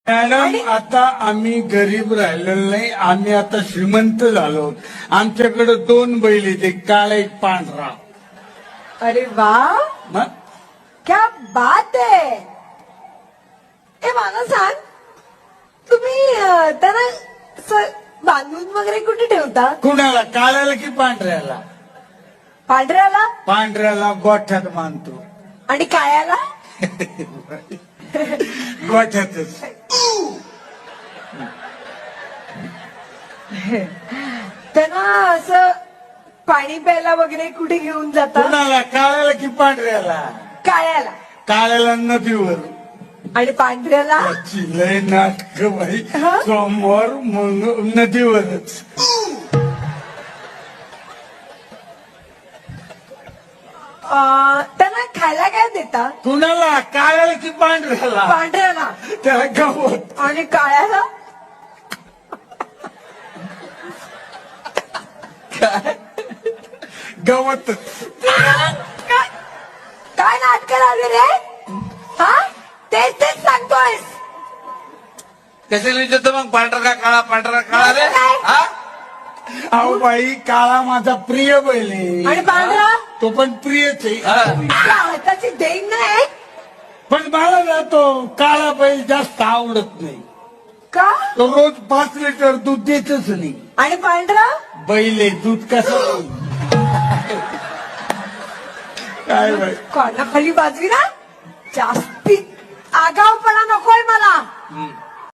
Madam आता आम्ही गरीब राहिलेलो नाही, आम्ही आता श्रीमंत झालो. आमच्याकडे 2 बैल आहेत, एक काळा एक पांढरा. अरे वाह, मग क्या बात आहे. ए मला सांग, तुम्ही त्यांना असं बांधून वगैरे कुठे ठेवता? कुणाला, काळ्याला की पांढऱ्याला? पांढऱ्याला. पांढऱ्याला गोठ्यात बांधतो. आणि काळ्याला? गोठ्यातच. त्यांना असं पाणी प्यायला वगैरे कुठे घेऊन जाता? कुणाला, काळ्याला की पांढऱ्याला? काळ्याला. काळ्याला नदीवर. आणि पांढऱ्याला? त्याची लय नाटक बाई. हा? सोमवार मग नदीवरच. त्यांना खायला काय देता? कुणाला, काळ्याला की पांढऱ्याला? पांढऱ्याला. त्याला गवत. आणि काळ्याला? गवत. काय काय नाटक लावले रे? हा, तेच सांगतोय. कशाला विचारतो मग, पांढरा का काळा, पांढरा काळा रे? हा? अहो बाई, काळा माझा प्रिय बैल आहे. आणि पांढरा? तो पण प्रियच आहे. त्याची देईन नाही पण मला ना तो काळा बैल जास्त आवडत नाही. का? तो रोज 5 लिटर दूध देतच नाही. आणि पांढरा? बैल आहे, दूध कसं काय बाई. कोणा खाली बाजवी ना, जास्ती आगाऊपणा नकोय मला.